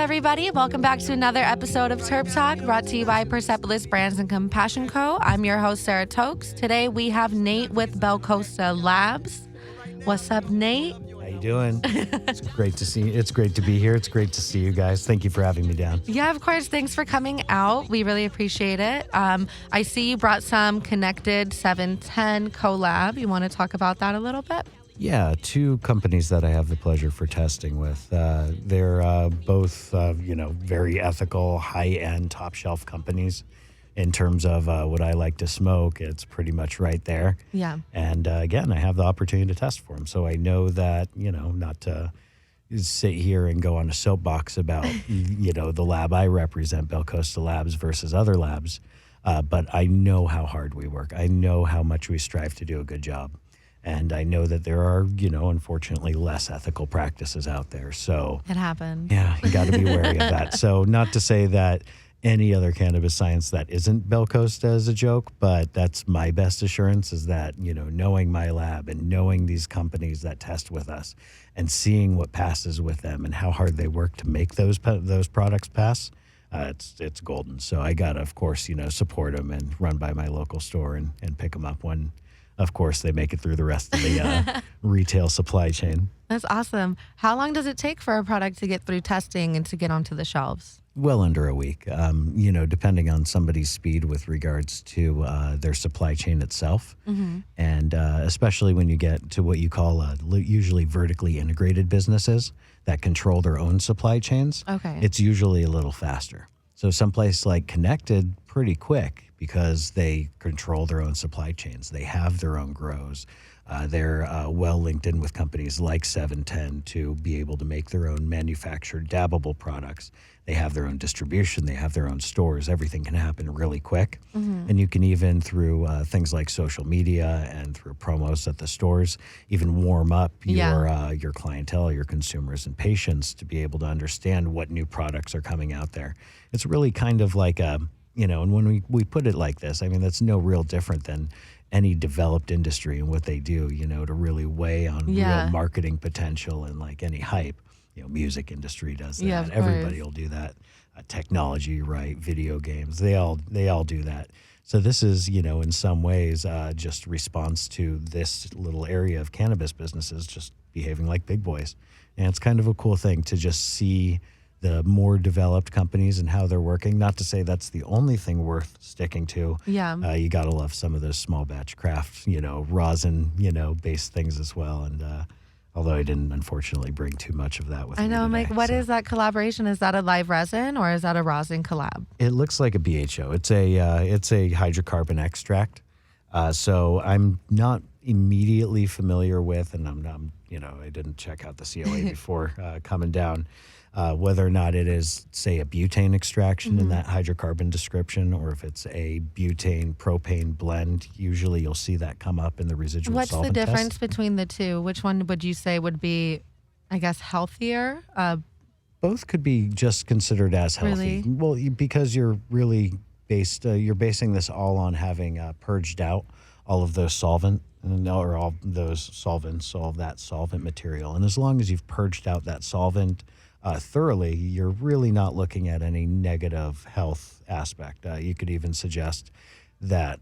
Everybody, welcome back to another episode of Terp Talk, brought to you by Persepolis Brands and Compassion Co. I'm your host, Sarah Tokes. Today we have Nate with Belcosta Labs. What's up, Nate? How you doing? It's great to see you. It's great to be here. It's great to see you guys. Thank you for having me down. Yeah, of course. Thanks for coming out. We really appreciate it. I see you brought some Connected 710 collab. You want to talk about that a little bit? Yeah, two companies that I have the pleasure for testing with. They're both, very ethical, high-end, top-shelf companies. In terms of what I like to smoke, it's pretty much right there. Yeah. And again, I have the opportunity to test for them. So I know that, not to sit here and go on a soapbox about, the lab I represent, Belcosta Labs versus other labs. But I know how hard we work. I know how much we strive to do a good job. And I know that there are, unfortunately less ethical practices out there. So it happens. Yeah, you got to be wary of that. So not to say that any other cannabis science that isn't Belcosta is a joke, but that's my best assurance is that, knowing my lab and knowing these companies that test with us and seeing what passes with them and how hard they work to make those products pass, it's golden. So I got to, of course, support them and run by my local store and pick them up when, of course, they make it through the rest of the retail supply chain. That's awesome. How long does it take for a product to get through testing and to get onto the shelves? Well under a week, depending on somebody's speed with regards to their supply chain itself. Mm-hmm. And especially when you get to what you call usually vertically integrated businesses that control their own supply chains, it's usually a little faster. So someplace like Connected, pretty quick because they control their own supply chains. They have their own grows. They're well linked in with companies like 710 to be able to make their own manufactured dabbable products. They have their own distribution. They have their own stores. Everything can happen really quick. Mm-hmm. And you can even through things like social media and through promos at the stores, even warm up your clientele, your consumers and patients to be able to understand what new products are coming out there. It's really kind of like and when we put it like this, I mean, that's no real different than any developed industry and what they do, to really weigh on real marketing potential and like any hype. Music industry does that. Yeah, Everybody will do that. Technology, right? Video games, they all do that. So this is, in some ways, just response to this little area of cannabis businesses just behaving like big boys. And it's kind of a cool thing to just see the more developed companies and how they're working. Not to say that's the only thing worth sticking to. Yeah. You got to love some of those small batch craft, rosin, based things as well. And although I didn't unfortunately bring too much of that with me. I know, today, Mike, what is that collaboration? Is that a live resin or is that a rosin collab? It looks like a BHO. It's a hydrocarbon extract. So I'm not immediately familiar with, and I didn't check out the COA before coming down. Whether or not it is, say, a butane extraction in that hydrocarbon description, or if it's a butane propane blend, usually you'll see that come up in the residual What's solvent the difference test. between the two? Which one would you say would be, I guess, healthier? Both could be just considered as healthy. Really? Well, because you're really you're basing this all on having purged out all of those solvent, or all those solvents, all of that solvent material. And as long as you've purged out that solvent thoroughly, you're really not looking at any negative health aspect. You could even suggest that,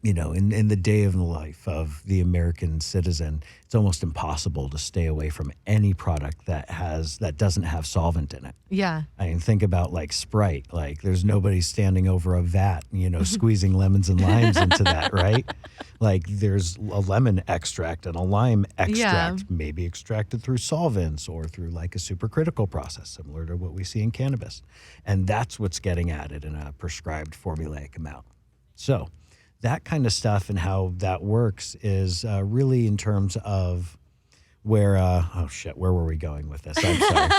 in the day of the life of the American citizen, it's almost impossible to stay away from any product that doesn't have solvent in it. Yeah. I mean, think about like Sprite. Like, there's nobody standing over a vat, squeezing lemons and limes into that, right? Like, there's a lemon extract and a lime extract, maybe extracted through solvents or through like a supercritical process, similar to what we see in cannabis. And that's what's getting added in a prescribed formulaic amount. So that kind of stuff and how that works is really in terms of where were we going with this? I'm sorry.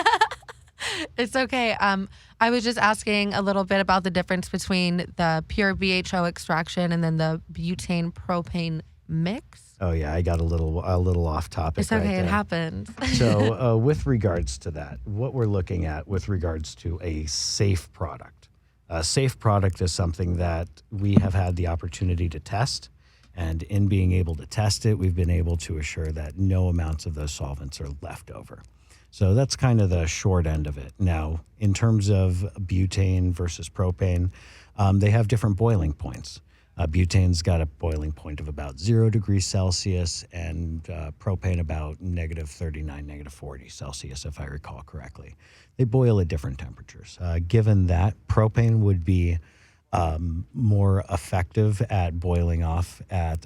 It's okay. I was just asking a little bit about the difference between the pure BHO extraction and then the butane propane mix. Oh yeah, I got a little off topic. It's okay, right there. It happens. So with regards to that, what we're looking at with regards to a safe product. A safe product is something that we have had the opportunity to test. And in being able to test it, we've been able to assure that no amounts of those solvents are left over. So that's kind of the short end of it. Now, in terms of butane versus propane, they have different boiling points. Butane's got a boiling point of about 0 degrees Celsius, and propane about negative 39, negative 40 Celsius, if I recall correctly. They boil at different temperatures. Given that, propane would be more effective at boiling off at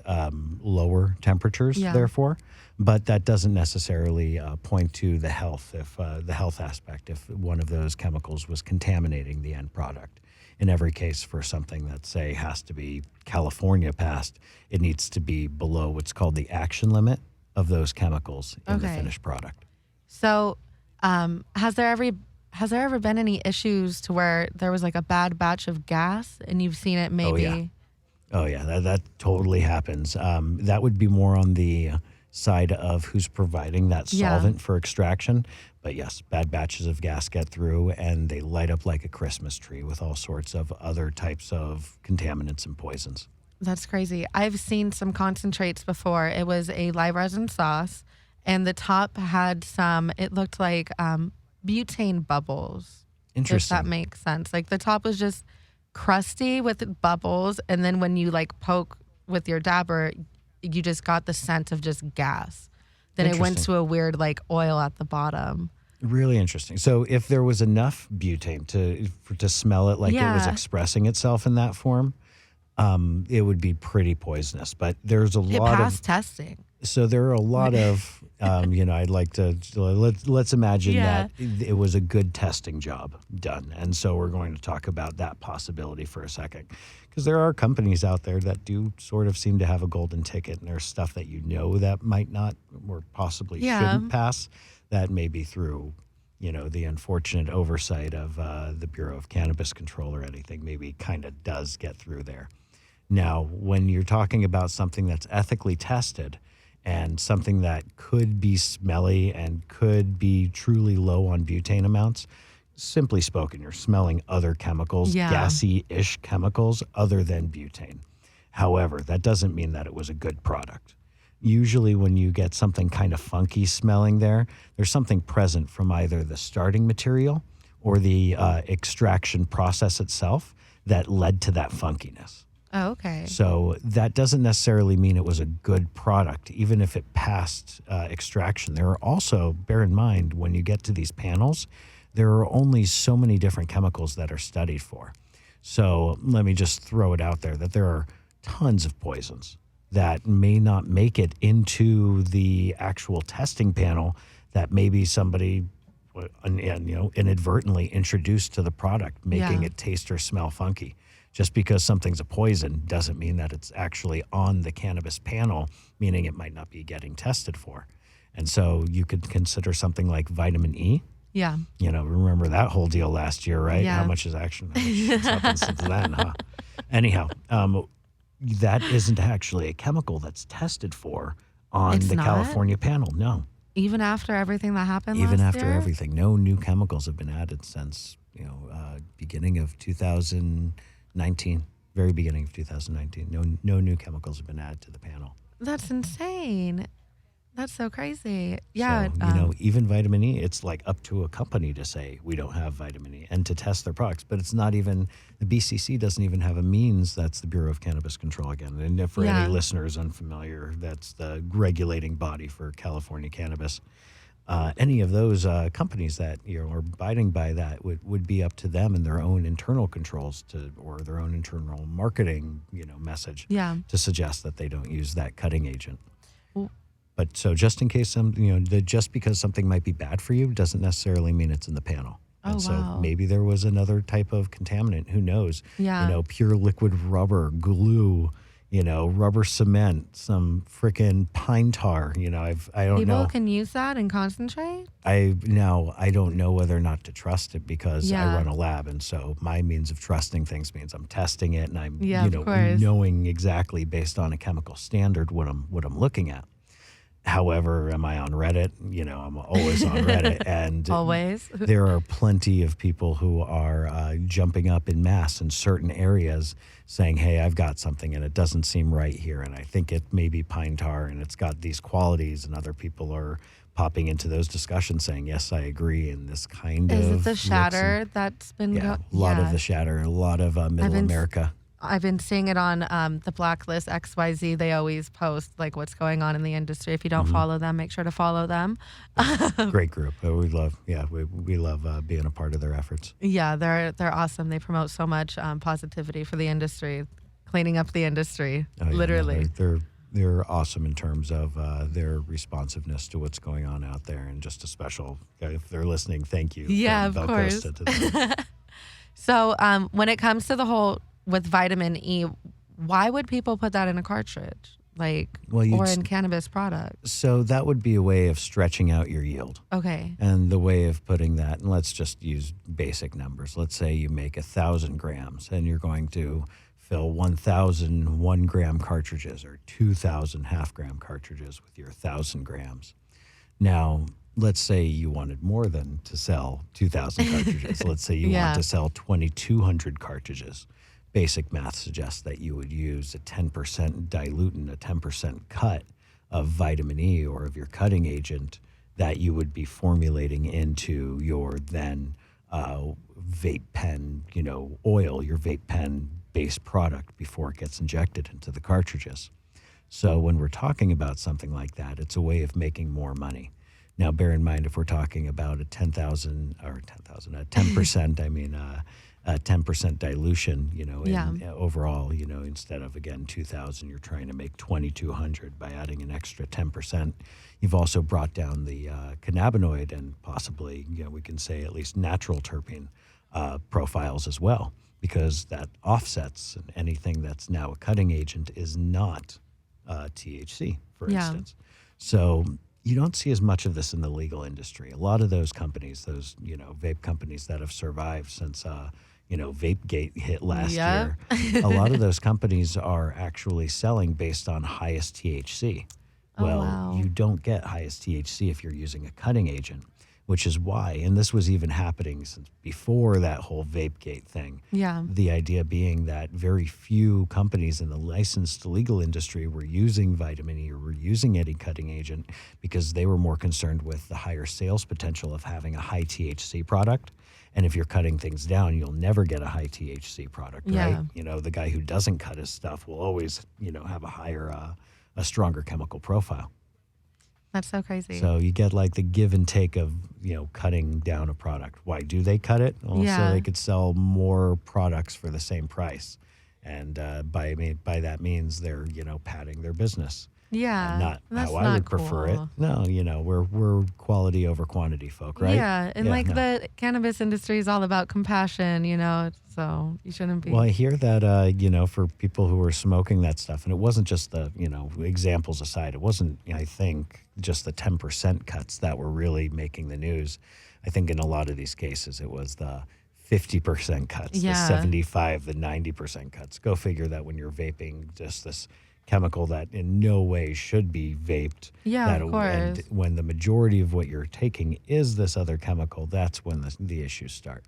lower temperatures, Yeah. therefore. But that doesn't necessarily point to the health, if the health aspect, if one of those chemicals was contaminating the end product. In every case, for something that, say, has to be California passed, it needs to be below what's called the action limit of those chemicals in the Okay. finished product. So, has there ever been any issues to where there was like a bad batch of gas and you've seen it maybe? Oh, yeah, that totally happens. That would be more on the side of who's providing that Yeah. solvent for extraction. But yes, bad batches of gas get through and they light up like a Christmas tree with all sorts of other types of contaminants and poisons. That's crazy. I've seen some concentrates before. It was a live resin sauce, and the top had some, it looked like butane bubbles, if Interesting. that makes sense. Like the top was just crusty with bubbles, and then when you like poke with your dabber, you just got the scent of just gas. Then it went Interesting. to a weird like oil at the bottom. Really interesting. So if there was enough butane to smell it like it was Yeah. expressing itself in that form, it would be pretty poisonous. But there's a It lot of passed testing. So there are a lot of, I'd like to, let's imagine Yeah. that it was a good testing job done. And so we're going to talk about that possibility for a second. Because there are companies out there that do sort of seem to have a golden ticket, and there's stuff that that might not or possibly Yeah. shouldn't pass, that may be through, the unfortunate oversight of the Bureau of Cannabis Control or anything, maybe kind of does get through there. Now, when you're talking about something that's ethically tested, and something that could be smelly and could be truly low on butane amounts, simply spoken, you're smelling other chemicals, Yeah. gassy-ish chemicals other than butane. However, that doesn't mean that it was a good product. Usually when you get something kind of funky smelling there's something present from either the starting material or the extraction process itself that led to that funkiness. Oh, okay. So that doesn't necessarily mean it was a good product, even if it passed extraction. There are also, bear in mind, when you get to these panels, there are only so many different chemicals that are studied for. So let me just throw it out there that there are tons of poisons that may not make it into the actual testing panel that maybe somebody inadvertently introduced to the product, making Yeah. it taste or smell funky. Just because something's a poison doesn't mean that it's actually on the cannabis panel, meaning it might not be getting tested for. And so you could consider something like vitamin E. Yeah. Remember that whole deal last year, right? Yeah. How much has happened since then, huh? Anyhow, that isn't actually a chemical that's tested for on It's the not? California panel. No. Even after everything that happened Even last after year? everything, no new chemicals have been added since beginning of 2019, very beginning of 2019. No new chemicals have been added to the panel. That's insane. That's so crazy. Yeah. So, even vitamin E, it's like up to a company to say we don't have vitamin E and to test their products. But it's not even, the BCC doesn't even have a means. That's the Bureau of Cannabis Control again. And if for Yeah. any listeners unfamiliar, that's the regulating body for California cannabis. Any of those companies that are abiding by that would be up to them and their own internal controls or their own internal marketing message Yeah. to suggest that they don't use that cutting agent. Well- But so just in case just because something might be bad for you doesn't necessarily mean it's in the panel. Oh, And so wow. maybe there was another type of contaminant. Who knows? Yeah. Pure liquid rubber, glue, rubber cement, some frickin' pine tar. I don't People know. can use that and concentrate? I don't know whether or not to trust it because I Yeah. run a lab, and so my means of trusting things means I'm testing it and I'm Yeah, of course. knowing exactly based on a chemical standard what I'm looking at. However, am I on Reddit? I'm always on Reddit, and Always. there are plenty of people who are jumping up in mass in certain areas saying, hey, I've got something and it doesn't seem right here. And I think it may be pine tar and it's got these qualities, and other people are popping into those discussions saying, yes, I agree. And this kind Is of it the looks shatter that's been a lot of the shatter, a lot of middle America. I've been seeing it on the Blacklist XYZ. They always post like what's going on in the industry. If you don't follow them, make sure to follow them. Great group. We love, we love being a part of their efforts. Yeah, they're awesome. They promote so much positivity for the industry, cleaning up the industry, Oh, yeah, literally. no, they're awesome in terms of their responsiveness to what's going on out there, and just a special, if they're listening, thank you. Yeah, from of course. Belcosta to them. So when it comes to the whole with vitamin E, why would people put that in a cartridge, or in cannabis products? So that would be a way of stretching out your yield. Okay. And the way of putting that, and let's just use basic numbers. Let's say you make 1,000 grams and you're going to fill 1,000 1-gram cartridges or 2,000 half-gram cartridges with your 1,000 grams. Now, let's say you wanted more than to sell 2,000 cartridges. Let's say you want to sell 2,200 cartridges. Basic math suggests that you would use a 10% diluent, a 10% cut of vitamin E or of your cutting agent that you would be formulating into your then vape pen, oil, your vape pen based product before it gets injected into the cartridges. So when we're talking about something like that, it's a way of making more money. Now, bear in mind, if we're talking about a 10%, I mean, a 10% dilution, overall, instead of, again, 2,000, you're trying to make 2,200 by adding an extra 10%. You've also brought down the cannabinoid and possibly, we can say at least natural terpene profiles as well, because that offsets, and anything that's now a cutting agent is not THC, for instance. So you don't see as much of this in the legal industry. A lot of those companies, vape companies that have survived since, VapeGate hit last year, a lot of those companies are actually selling based on highest THC. Well, you don't get highest THC if you're using a cutting agent, which is why, and this was even happening since before that whole VapeGate thing. Yeah. The idea being that very few companies in the licensed legal industry were using vitamin E or were using any cutting agent because they were more concerned with the higher sales potential of having a high THC product. And if you're cutting things down, you'll never get a high THC product, right? The guy who doesn't cut his stuff will always, have a stronger chemical profile. That's so crazy. So you get like the give and take of, cutting down a product. Why do they cut it? Well, so they could sell more products for the same price. And by that means they're, padding their business. Yeah. Not that's how I not would prefer it. cool. No, we're quality over quantity folk, right? Yeah. And the cannabis industry is all about compassion, so you shouldn't be. Well, I hear that, for people who are smoking that stuff, and it wasn't just the, examples aside, it wasn't, I think, just the 10% cuts that were really making the news. I think in a lot of these cases, it was the 50% cuts, the 75, the 90% cuts. Go figure that when you're vaping just this chemical that in no way should be vaped. Yeah, of course. And when the majority of what you're taking is this other chemical, that's when the issues start.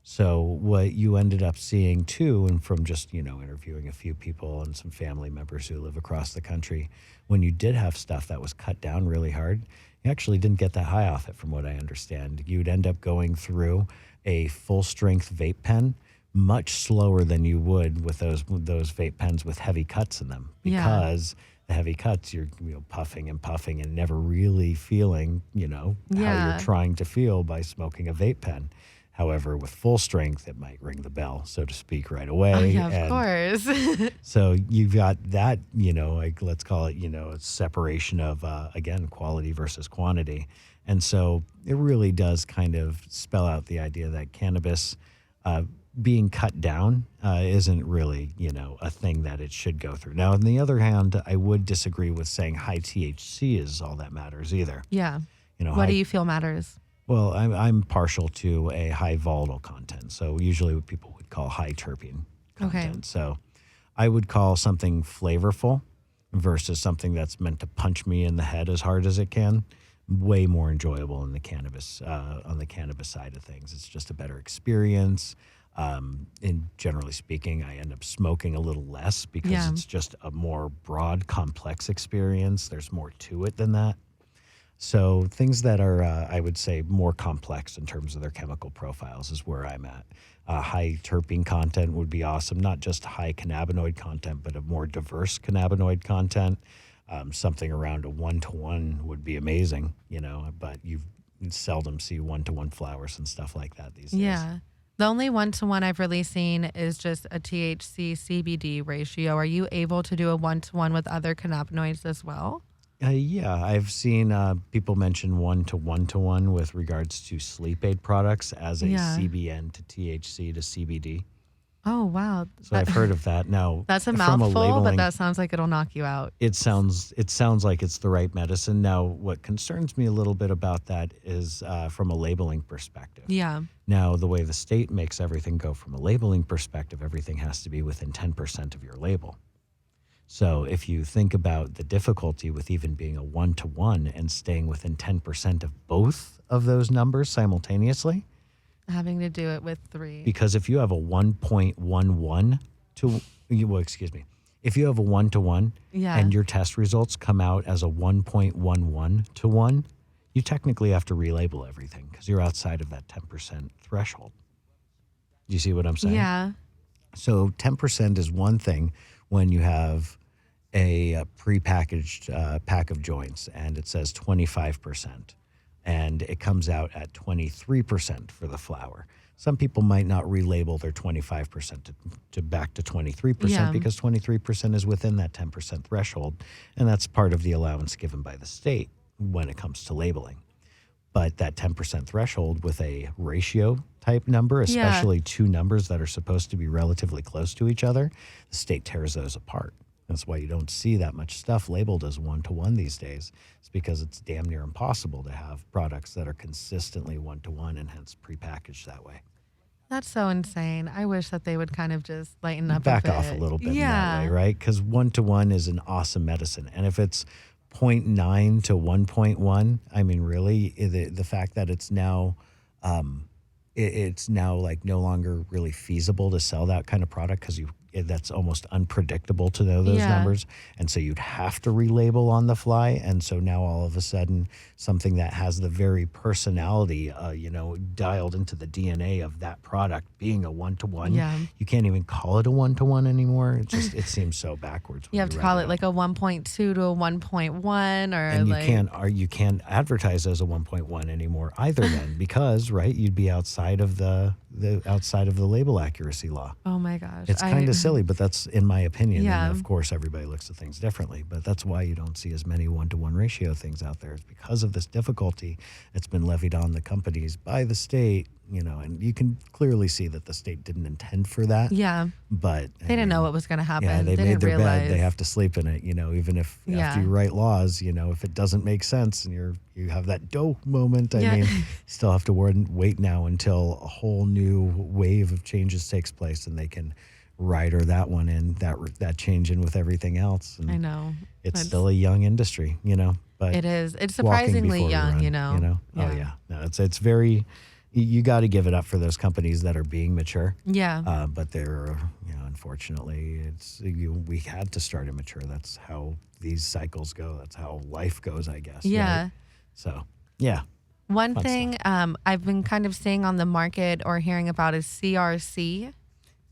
So what you ended up seeing too, and from just, interviewing a few people and some family members who live across the country, when you did have stuff that was cut down really hard, you actually didn't get that high off it from what I understand. You'd end up going through a full strength vape pen much slower than you would with those vape pens with heavy cuts in them, because the heavy cuts, you're puffing and never really feeling, how you're trying to feel by smoking a vape pen. However, with full strength, it might ring the bell, so to speak, right away. Oh, yeah, of course. So you've got that, let's call it, a separation of, again, quality versus quantity. And so it really does kind of spell out the idea that cannabis being cut down isn't really, a thing that it should go through. Now, on the other hand, I would disagree with saying high THC is all that matters either. Yeah. What do you feel matters? Well, I'm partial to a high volatile content. So usually what people would call high terpene content. Okay. So I would call something flavorful versus something that's meant to punch me in the head as hard as it can way more enjoyable in the cannabis, on the cannabis side of things. It's just a better experience. And generally speaking, I end up smoking a little less because it's just a more broad, complex experience. There's more to it than that. So things that are, I would say, more complex in terms of their chemical profiles is where I'm at. High terpene content would be awesome, not just high cannabinoid content, but a more diverse cannabinoid content. Something around a 1-to-1 would be amazing, but you seldom see 1-to-1 flowers and stuff like that these days. Yeah. The only 1-to-1 I've really seen is just a THC CBD ratio. Are you able to do a 1-to-1 with other cannabinoids as well? Yeah, I've seen people mention 1-to-1 with regards to sleep aid products as a Yeah. CBN to THC to CBD. Oh, wow. So I've heard of that. Now, That's a from mouthful, but labeling, that sounds like it'll knock you out. it sounds like it's the right medicine. Now, what concerns me a little bit about that is from a labeling perspective. Yeah. Now, the way the state makes everything go from a labeling perspective, everything has to be within 10% of your label. So if you think about the difficulty with even being a 1-to-1 and staying within 10% of both of those numbers simultaneously, Having to do it with 3. because if you have a 1.11 to, if you have a 1-to-1 Yeah. and your test results come out as a 1.11 to 1, you technically have to relabel everything because you're outside of that 10% threshold. Do you see what I'm saying? Yeah. So 10% is one thing when you have a prepackaged pack of joints and it says 25% and it comes out at 23% for the flower. Some people might not relabel their 25% to back to 23% Yeah. because 23% is within that 10% threshold, and that's part of the allowance given by the state when it comes to labeling. But that 10% threshold with a ratio type number, especially two numbers that are supposed to be relatively close to each other, the state tears those apart. That's why you don't see that much stuff labeled as 1-to-1 these days. It's because it's damn near impossible to have products that are consistently 1-to-1 and hence prepackaged that way. That's so insane. I wish that they would kind of just lighten up Back a bit. off a little bit in Yeah. that way, right? Because 1-to-1 is an awesome medicine. And if it's 0.9 to 1.1, I mean, really, the fact that it's now it's now like no longer really feasible to sell that kind of product because that's almost unpredictable to know those numbers, and so you'd have to relabel on the fly. And so now all of a sudden, something that has the very personality, dialed into the DNA of that product being a 1-to-1, you can't even call it a 1-to-1 anymore. It seems so backwards. You have to call it like a 1.2 to a 1.1, or and like you can't advertise as a 1.1 anymore either. Then because you'd be outside of the label accuracy law. Oh my gosh, it's kind of silly, but that's in my opinion. Yeah. And of course, everybody looks at things differently, but that's why you don't see as many 1-to-1 ratio things out there. It's because of this difficulty that's been levied on the companies by the state, and you can clearly see that the state didn't intend for that. Yeah. But they didn't know what was going to happen. Yeah, they made didn't their realize. bed. They have to sleep in it, even if after you write laws, if it doesn't make sense and you have that dough moment, I mean, you still have to wait now until a whole new wave of changes takes place and they can rider that one in, that change in with everything else. And I know. it's still a young industry, but it is. It's walking surprisingly before we young, run, Yeah. Oh yeah, no, it's very. You got to give it up for those companies that are being mature. Yeah. But they're, unfortunately, we had to start immature. That's how these cycles go. That's how life goes, I guess. Yeah. Right? So, yeah. One Fun thing I've been kind of seeing on the market or hearing about is CRC.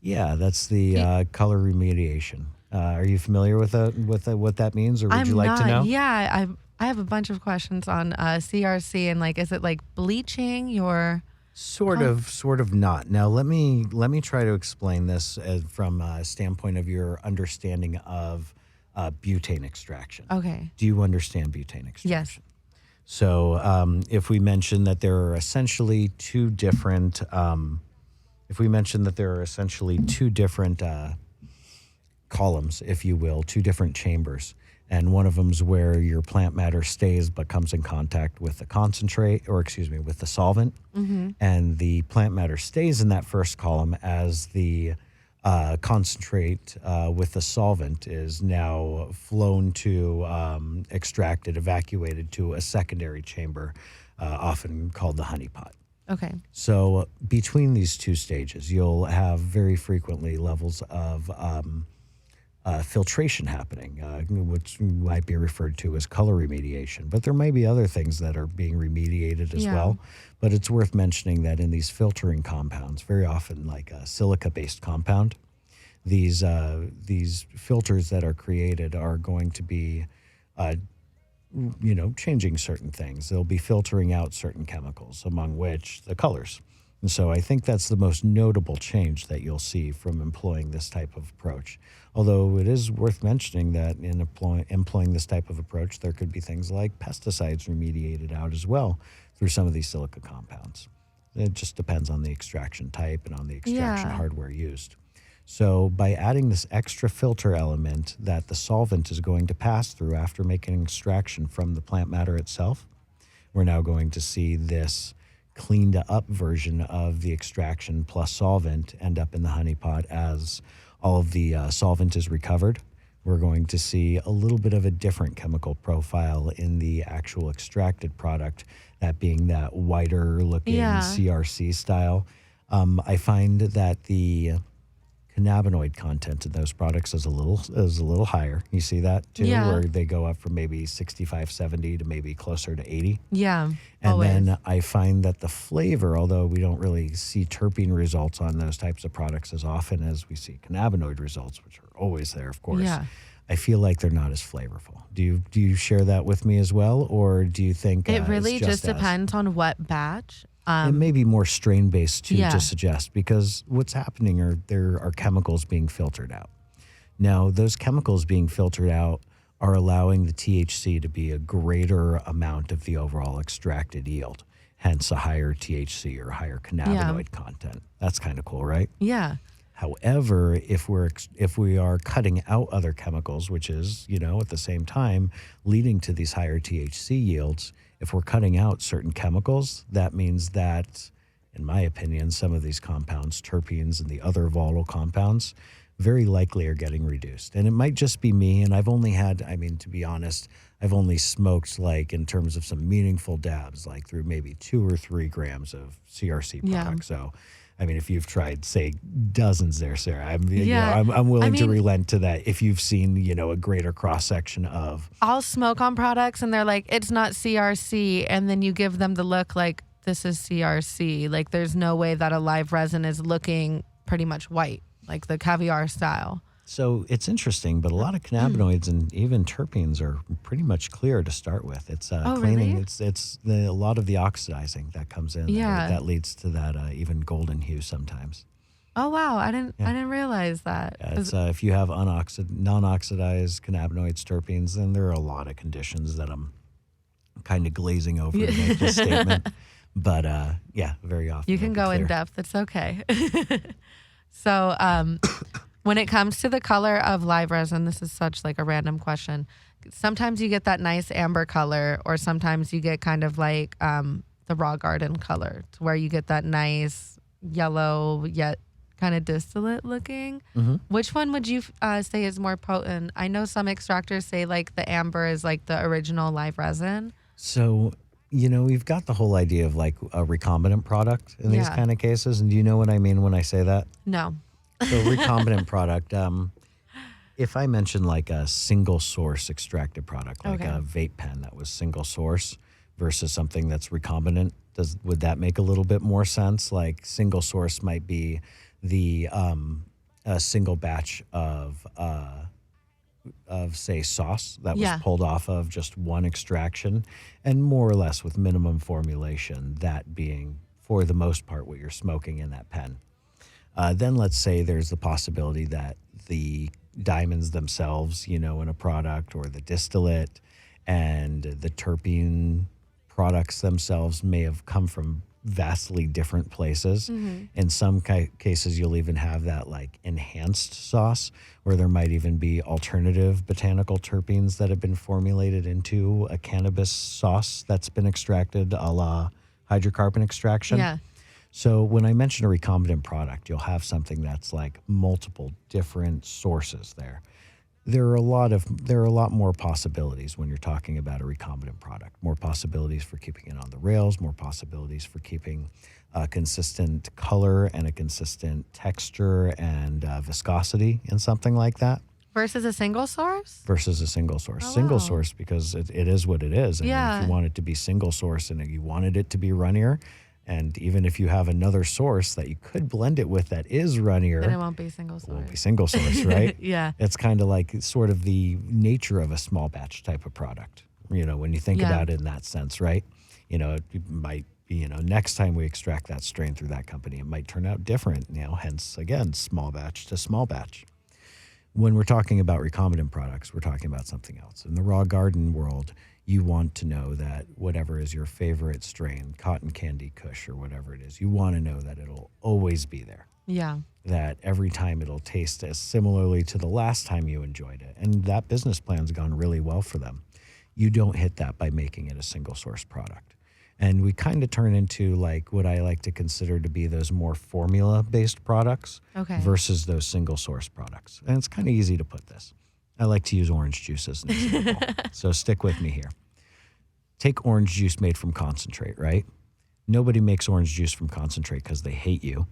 Yeah, that's the color remediation. Are you familiar with what that means, or would you like to know? Yeah, I have a bunch of questions on CRC and is it like bleaching your? Sort of not. Now let me try to explain this from a standpoint of your understanding of butane extraction. Okay. Do you understand butane extraction? Yes. So if we mention that there are essentially two different, columns, if you will, two different chambers. And one of them is where your plant matter stays but comes in contact with the with the solvent. Mm-hmm. And the plant matter stays in that first column as the concentrate with the solvent is now flown to, extracted, evacuated to a secondary chamber, often called the honeypot. Okay. So between these two stages, you'll have very frequently levels of filtration happening, which might be referred to as color remediation. But there may be other things that are being remediated as Yeah. well. But it's worth mentioning that in these filtering compounds, very often like a silica-based compound, these filters that are created are going to be changing certain things. They'll be filtering out certain chemicals, among which the colors. And so I think that's the most notable change that you'll see from employing this type of approach. Although it is worth mentioning that in employing this type of approach, there could be things like pesticides remediated out as well through some of these silica compounds. It just depends on the extraction type and on the extraction Yeah. hardware used. So by adding this extra filter element that the solvent is going to pass through after making extraction from the plant matter itself, we're now going to see this cleaned up version of the extraction plus solvent end up in the honey pot as all of the solvent is recovered. We're going to see a little bit of a different chemical profile in the actual extracted product, that being that whiter looking Yeah. CRC style. I find that the cannabinoid content in those products is a little higher. You see that too, Yeah. where they go up from maybe 65, 70 to maybe closer to 80. Yeah. And Always. then I find that the flavor, although we don't really see terpene results on those types of products as often as we see cannabinoid results, which are always there, of course. Yeah. I feel like they're not as flavorful. Do you share that with me as well, or do you think It it's really just as- depends on what batch. it may be more strain based too, Yeah. to suggest, because what's happening are there are chemicals being filtered out. Now, those chemicals being filtered out are allowing the THC to be a greater amount of the overall extracted yield, hence a higher THC or higher cannabinoid content. That's kind of cool, right? Yeah. However, if we are cutting out other chemicals, which is, at the same time leading to these higher THC yields, if we're cutting out certain chemicals, that means that, in my opinion, some of these compounds, terpenes and the other volatile compounds, very likely are getting reduced. And it might just be me, and I've only had, to be honest, I've only smoked, like, in terms of some meaningful dabs, like through maybe 2 or 3 grams of CRC Yeah. product. So, if you've tried, say, dozens there, Sarah, I'm Yeah. willing to mean- relent to that if you've seen, a greater cross-section of. I'll smoke on products and they're like, it's not CRC. And then you give them the look like, this is CRC. Like, there's no way that a live resin is looking pretty much white, like the caviar style. So it's interesting, but a lot of cannabinoids and even terpenes are pretty much clear to start with. It's cleaning. Really? It's a lot of the oxidizing that comes in. Yeah. That leads to that even golden hue sometimes. Oh, wow. I didn't realize that. Yeah, it's, if you have non-oxidized cannabinoids, terpenes, then there are a lot of conditions that I'm kind of glazing over to make this statement. But very often. You can they'll go be in clear. depth. It's okay. So, when it comes to the color of live resin, this is such like a random question. Sometimes you get that nice amber color, or sometimes you get kind of like the raw garden color, to where you get that nice yellow yet kind of distillate looking. Mm-hmm. Which one would you say is more potent? I know some extractors say like the amber is like the original live resin. So, we've got the whole idea of like a recombinant product in these Yeah. kind of cases. And do you know what I mean when I say that? No. So recombinant product, if I mention like a single source extracted product, like Okay. a vape pen that was single source versus something that's recombinant, would that make a little bit more sense? Like single source might be the a single batch of say sauce that was Yeah. pulled off of just one extraction, and more or less with minimum formulation, that being for the most part what you're smoking in that pen. Then let's say there's the possibility that the diamonds themselves, in a product, or the distillate and the terpene products themselves may have come from vastly different places. In some cases, you'll even have that like enhanced sauce, where there might even be alternative botanical terpenes that have been formulated into a cannabis sauce that's been extracted a la hydrocarbon extraction. Yeah. So when I mention a recombinant product, you'll have something that's like multiple different sources there. There are a lot more possibilities when you're talking about a recombinant product. More possibilities for keeping it on the rails, more possibilities for keeping a consistent color and a consistent texture and viscosity in something like that. Versus a single source? versus a single source. Oh, Single wow. source because it is what it is. And Yeah. if you want it to be single source and you wanted it to be runnier, and even if you have another source that you could blend it with that is runnier, Then it won't be single it won't be source. single source, right? Yeah. It's kind of like sort of the nature of a small batch type of product, when you think Yeah. about it in that sense, right? It might be, next time we extract that strain through that company, it might turn out different, hence, again, small batch to small batch. When we're talking about recombinant products, we're talking about something else. In the raw garden world, you want to know that whatever is your favorite strain, cotton candy kush or whatever it is, you want to know that it'll always be there. Yeah. That every time it'll taste as similarly to the last time you enjoyed it. And that business plan's gone really well for them. You don't hit that by making it a single source product. And we kind of turn into like what I like to consider to be those more formula-based products Okay. versus those single source products. And it's kind of easy to put this. I like to use orange juice as an example. So stick with me here. Take orange juice made from concentrate, right? Nobody makes orange juice from concentrate because they hate you.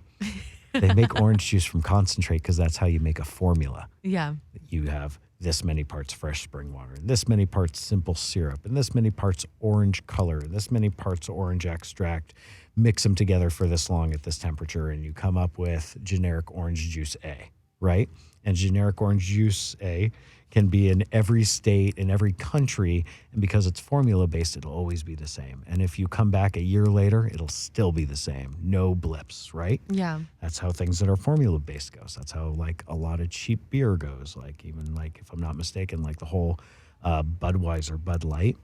They make orange juice from concentrate because that's how you make a formula. Yeah. You have this many parts fresh spring water, and this many parts simple syrup, and this many parts orange color, and this many parts orange extract. Mix them together for this long at this temperature, and you come up with generic orange juice A, right? And generic orange juice A can be in every state, in every country, and because it's formula-based, it'll always be the same. And if you come back a year later, it'll still be the same. No blips, right? Yeah. That's how things that are formula-based goes. That's how, like, a lot of cheap beer goes. Like, even, like, if I'm not mistaken, like the whole Budweiser, Bud Light,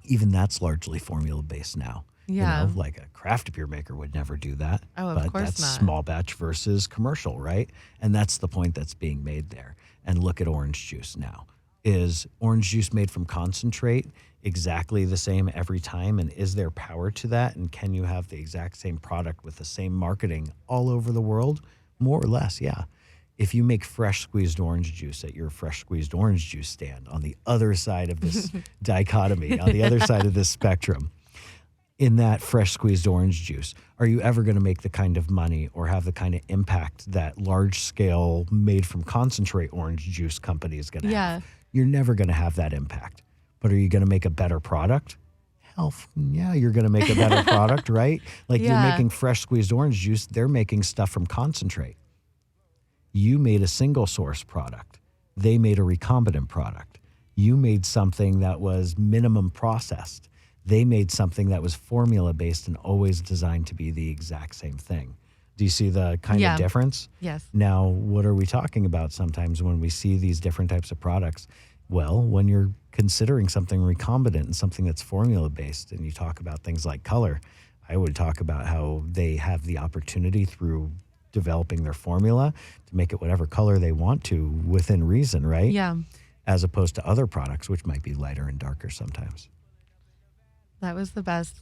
even that's largely formula-based now. Yeah. Like a craft beer maker would never do that. Oh, of but course that's not. small batch versus commercial, right? And that's the point that's being made there. And look at orange juice now. Is orange juice made from concentrate exactly the same every time? And is there power to that? And can you have the exact same product with the same marketing all over the world? More or less, yeah. If you make fresh squeezed orange juice at your fresh squeezed orange juice stand on the other side of this dichotomy, on the other side of this spectrum, in that fresh squeezed orange juice, are you ever going to make the kind of money or have the kind of impact that large scale made from concentrate orange juice company is going to have? You're never going to have that impact. But are you going to make a better product? Hell, yeah, you're going to make a better product, right? Like you're making fresh squeezed orange juice. They're making stuff from concentrate. You made a single source product. They made a recombinant product. You made something that was minimum processed. They made something that was formula-based and always designed to be the exact same thing. Do you see the kind of difference? Yes. Now, what are we talking about sometimes when we see these different types of products? Well, when you're considering something recombinant and something that's formula-based and you talk about things like color, I would talk about how they have the opportunity through developing their formula to make it whatever color they want to within reason, right? Yeah. As opposed to other products, which might be lighter and darker sometimes. That was the best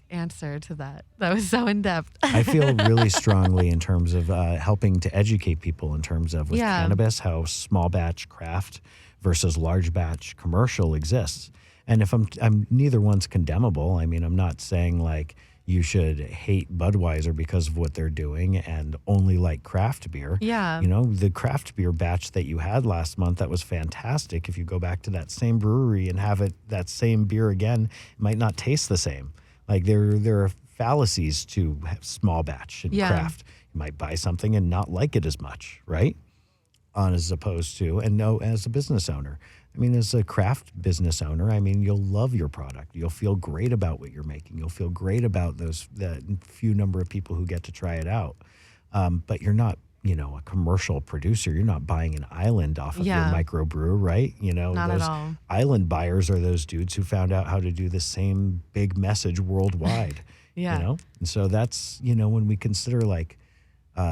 answer to that. That was so in depth. I feel really strongly in terms of helping to educate people in terms of with cannabis, how small batch craft versus large batch commercial exists. And if I'm neither one's condemnable. I mean, I'm not saying like you should hate Budweiser because of what they're doing and only like craft beer. Yeah. The craft beer batch that you had last month, that was fantastic. If you go back to that same brewery and have that same beer again, it might not taste the same. Like there are fallacies to small batch and craft. You might buy something and not like it as much, right? As opposed to, and no, as a business owner. I mean, as a craft business owner, I mean, you'll love your product. You'll feel great about what you're making. You'll feel great about that few number of people who get to try it out. But you're not, a commercial producer. You're not buying an island off of your microbrew, right? Not those at all. island buyers are those dudes who found out how to do the same big message worldwide. And so that's, when we consider like,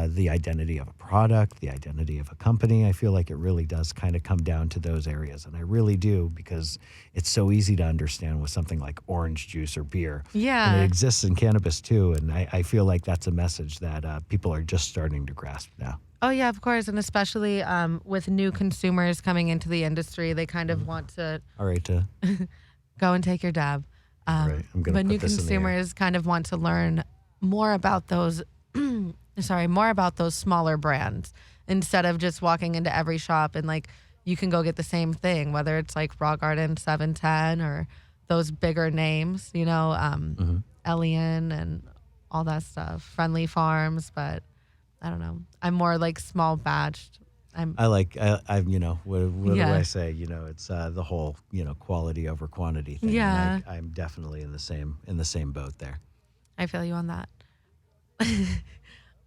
the identity of a product, the identity of a company. I feel like it really does kind of come down to those areas. And I really do, because it's so easy to understand with something like orange juice or beer. Yeah. And it exists in cannabis too. And I feel like that's a message that people are just starting to grasp now. Oh, yeah, of course. And especially with new consumers coming into the industry, they kind of want to All right. go and take your dab. Right. I'm going to But put new this in the air. consumers kind of want to learn more about those more about those smaller brands instead of just walking into every shop and you can go get the same thing, whether it's like Raw Garden 710 or those bigger names, Elian and all that stuff, Friendly Farms. But I don't know. I'm more like small batched. What do Yeah. I say? It's the whole, quality over quantity thing. Yeah. And I'm definitely in the same boat there. I feel you on that.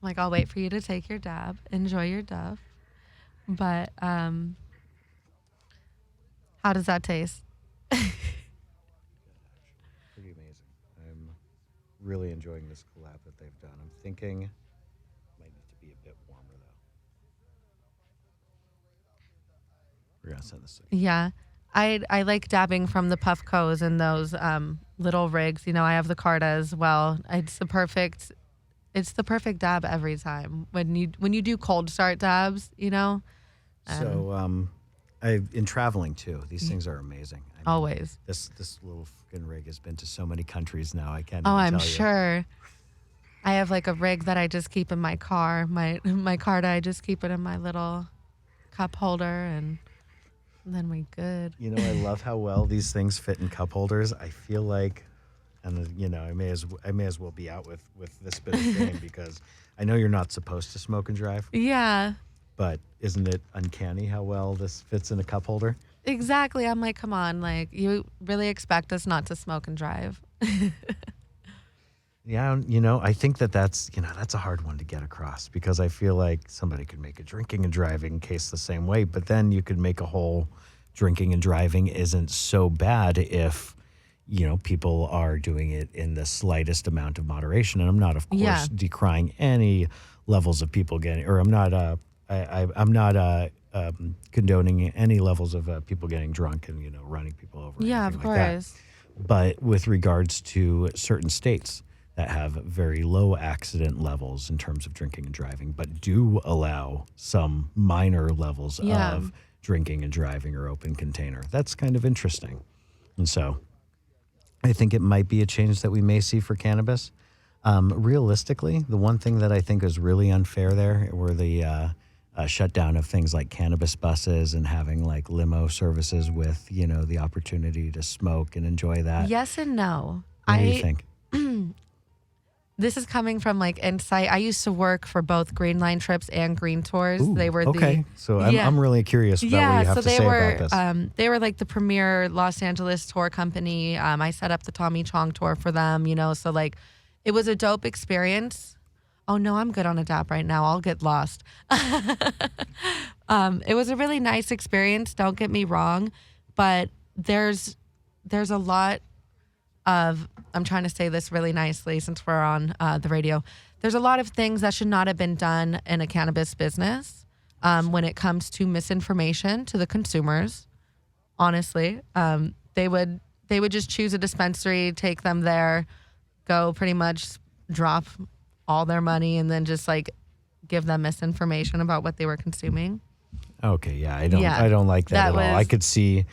Like, I'll wait for you to take your dab. Enjoy your dab. But how does that taste? Pretty amazing. I'm really enjoying this collab that they've done. I'm thinking it might need to be a bit warmer though. We're gonna send this to you. Yeah. I like dabbing from the Puffcos and those little rigs. I have the Carta as well. It's the perfect dab every time when you do cold start dabs. So in traveling too, these things are amazing. I mean, Always. This little fucking rig has been to so many countries now. I can't. Oh, even I'm tell you. sure. I have like a rig that I just keep in my car. My Carta, I just keep it in my little cup holder, and then we good. I love how well these things fit in cup holders. I feel like, and I may as well be out with this bit of fame because I know you're not supposed to smoke and drive, Yeah. but isn't it uncanny how well this fits in a cup holder? Exactly. I'm like, come on, like you really expect us not to smoke and drive. Yeah, I think that's a hard one to get across because I feel like somebody could make a drinking and driving case the same way, but then you could make a whole drinking and driving isn't so bad if, people are doing it in the slightest amount of moderation. And I'm not, of course, Yeah. decrying any levels of people getting, or I'm not, I'm not condoning any levels of people getting drunk and, running people over. or Yeah, of anything like that. course. But with regards to certain states that have very low accident levels in terms of drinking and driving, but do allow some minor levels Yeah. of drinking and driving or open container. That's kind of interesting. And so I think it might be a change that we may see for cannabis. Realistically, the one thing that I think is really unfair there were the shutdown of things like cannabis buses and having like limo services with, the opportunity to smoke and enjoy that. Yes and no. What do you think? This is coming from like insight. I used to work for both Green Line trips and Green Tours. Ooh, They were okay. So I'm really curious about what you have to say about this. They were like the premier Los Angeles tour company. I set up the Tommy Chong tour for them, so like it was a dope experience. Oh no, I'm good on a dab right now. I'll get lost. It was a really nice experience. Don't get me wrong, but there's a lot of, I'm trying to say this really nicely since we're on the radio. There's a lot of things that should not have been done in a cannabis business when it comes to misinformation to the consumers. Honestly, they would just choose a dispensary, take them there, go pretty much drop all their money, and then just like give them misinformation about what they were consuming. Okay, yeah, I don't like that at all. I could see.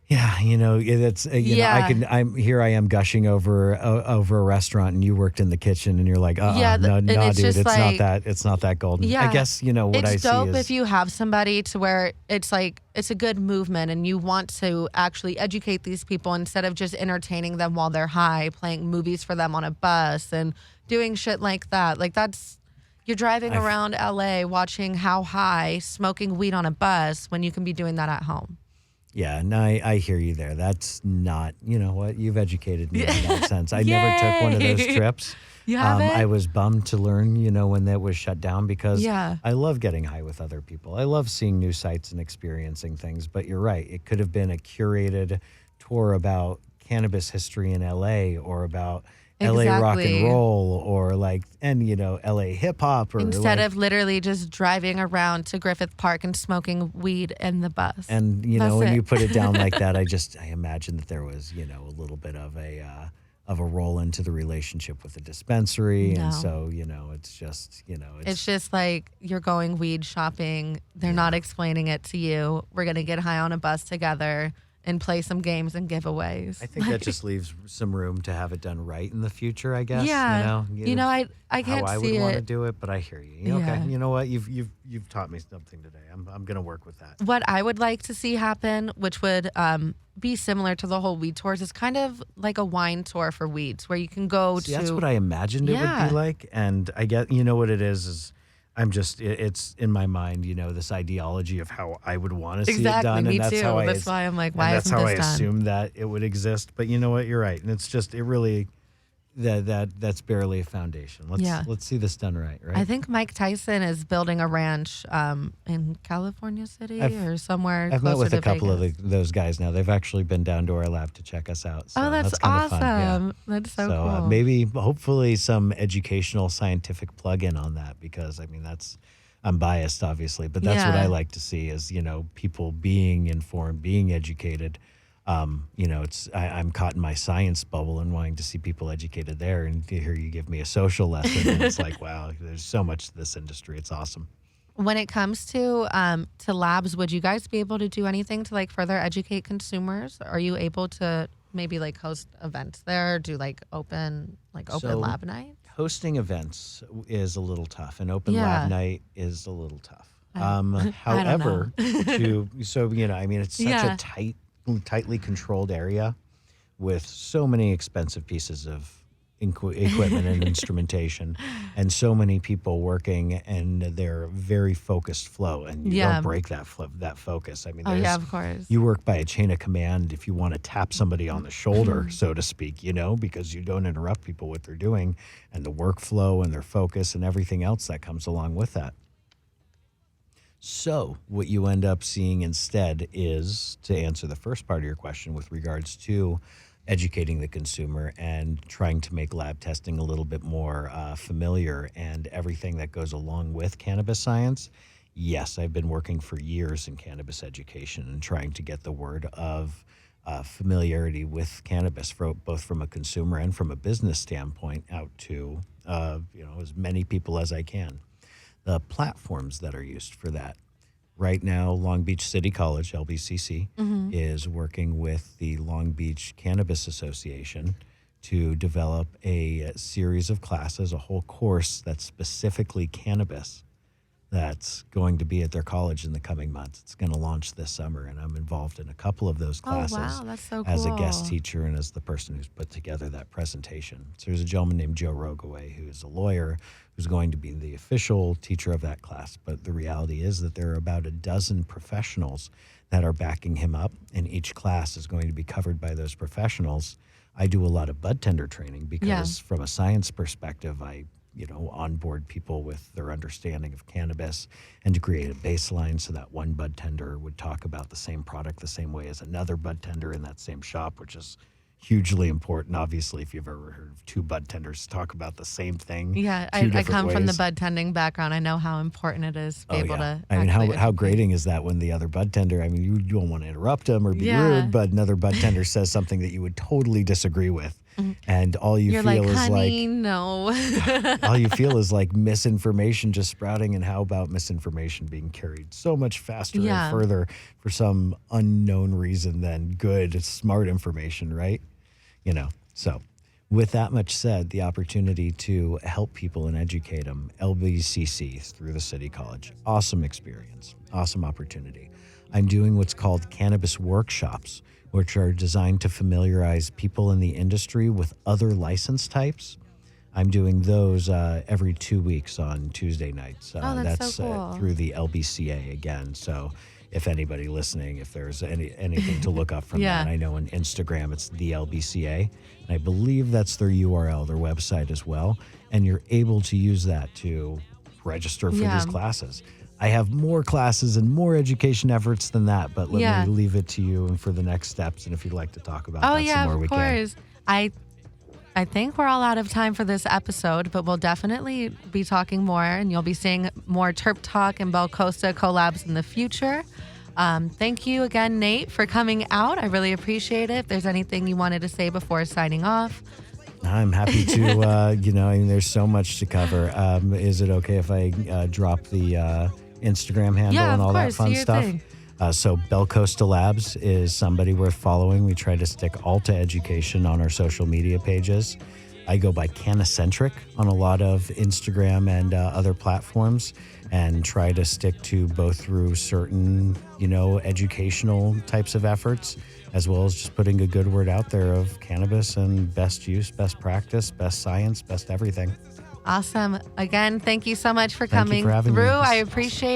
Yeah, it's I am gushing over a restaurant, and you worked in the kitchen, and you're like, no, dude, it's not that golden. Yeah, I guess what I see is it's dope if you have somebody to where it's like it's a good movement, and you want to actually educate these people instead of just entertaining them while they're high, playing movies for them on a bus and doing shit like that. Like you're driving around LA watching How High, smoking weed on a bus when you can be doing that at home. Yeah, no, I hear you there. That's not, what, you've educated me in that sense. I never took one of those trips. You haven't? I was bummed to learn, when that was shut down because Yeah. I love getting high with other people. I love seeing new sights and experiencing things. But you're right. It could have been a curated tour about cannabis history in LA or about LA rock and roll or LA hip hop or instead of literally just driving around to Griffith Park and smoking weed in the bus. And when you put it down like that, I imagine that there was a little bit of a roll into the relationship with the dispensary, No. and so it's just It's just like you're going weed shopping. They're not explaining it to you. We're gonna get high on a bus together, and play some games and giveaways. I think that just leaves some room to have it done right in the future, I guess. Yeah. I can't how I see would want to it. do it, but I hear you. Okay, Yeah. you know what? You've taught me something today. I'm going to work with that. What I would like to see happen, which would be similar to the whole weed tours, is kind of like a wine tour for weeds, where you can go See, to. that's what I imagined it would Yeah. be like, and I get, you know what it is I'm just it's in my mind, this ideology of how I would want to see it Exactly, done, me and that's too. how That's why I'm like, why and that's isn't how this I done? assumed that it would exist. But you know what? You're right, and it's just it really that's barely a foundation. Let's see this done right. I think Mike Tyson is building a ranch in California City or somewhere. I've met with a couple Vegas. of those guys now. They've actually been down to our lab to check us out. So Oh, that's kind of awesome. fun. Yeah. That's so cool. Maybe, hopefully, some educational, scientific plug-in on that, because I'm biased, obviously, but that's what I like to see is people being informed, being educated. I'm caught in my science bubble and wanting to see people educated there, and to hear you give me a social lesson, and it's like, wow, there's so much to this industry. It's awesome. When it comes to labs, would you guys be able to do anything to further educate consumers? Are you able to maybe host events there, do open lab night? Hosting events is a little tough, and open Yeah. lab night is a little tough. I However, don't it's such a tightly controlled area with so many expensive pieces of equipment and instrumentation, and so many people working, and they're very focused flow, and you don't break that focus. Of course. You work by a chain of command if you want to tap somebody on the shoulder, so to speak, because you don't interrupt people what they're doing, and the workflow and their focus and everything else that comes along with that. So what you end up seeing instead is, to answer the first part of your question with regards to educating the consumer and trying to make lab testing a little bit more familiar and everything that goes along with cannabis science. Yes, I've been working for years in cannabis education and trying to get the word of familiarity with cannabis, both from a consumer and from a business standpoint, out to as many people as I can. The platforms that are used for that. Right now, Long Beach City College, LBCC, is working with the Long Beach Cannabis Association to develop a series of classes, a whole course that's specifically cannabis, that's going to be at their college in the coming months. It's going to launch this summer, and I'm involved in a couple of those classes. Oh, wow, that's so cool. As a guest teacher and as the person who's put together that presentation. So there's a gentleman named Joe Rogaway, who's a lawyer, who's going to be the official teacher of that class. But the reality is that there are about a dozen professionals that are backing him up, and each class is going to be covered by those professionals. I do a lot of bud tender training because from a science perspective, I onboard people with their understanding of cannabis, and to create a baseline so that one bud tender would talk about the same product the same way as another bud tender in that same shop, which is hugely important. Obviously, if you've ever heard of two bud tenders talk about the same thing. Yeah, two I different come from the ways. bud tending background. I know how important it is to be able to. I mean, actually how educate. grating is that when the other bud tender, you don't want to interrupt them or be Yeah. rude, but another bud tender says something that you would totally disagree with. And all you You're feel like, is honey, no. all you feel is misinformation just sprouting. And how about misinformation being carried so much faster and further for some unknown reason than good, smart information, right? So with that much said, the opportunity to help people and educate them, LBCC through the City College, awesome experience, awesome opportunity. I'm doing what's called cannabis workshops, which are designed to familiarize people in the industry with other license types. I'm doing those every 2 weeks on Tuesday nights. That's so cool. Through the LBCA again. So if anybody listening, if there's anything to look up from that, I know on Instagram it's the LBCA, and I believe that's their URL, their website as well. And you're able to use that to register for these classes. I have more classes and more education efforts than that, but let me leave it to you and for the next steps. And if you'd like to talk about that some more, we can. Of course. I think we're all out of time for this episode, but we'll definitely be talking more, and you'll be seeing more Terp Talk and Belcosta collabs in the future. Thank you again, Nate, for coming out. I really appreciate it. If there's anything you wanted to say before signing off. I'm happy to, there's so much to cover. Is it okay if I drop the Instagram handle and all that fun stuff? So Belcosta Labs is somebody worth following. We try to stick all to education on our social media pages. I go by Canacentric on a lot of Instagram and other platforms, and try to stick to both through certain, educational types of efforts, as well as just putting a good word out there of cannabis and best use, best practice, best science, best everything. Awesome. Again, thank you so much for Thank you coming for having me. through. This I is awesome. appreciate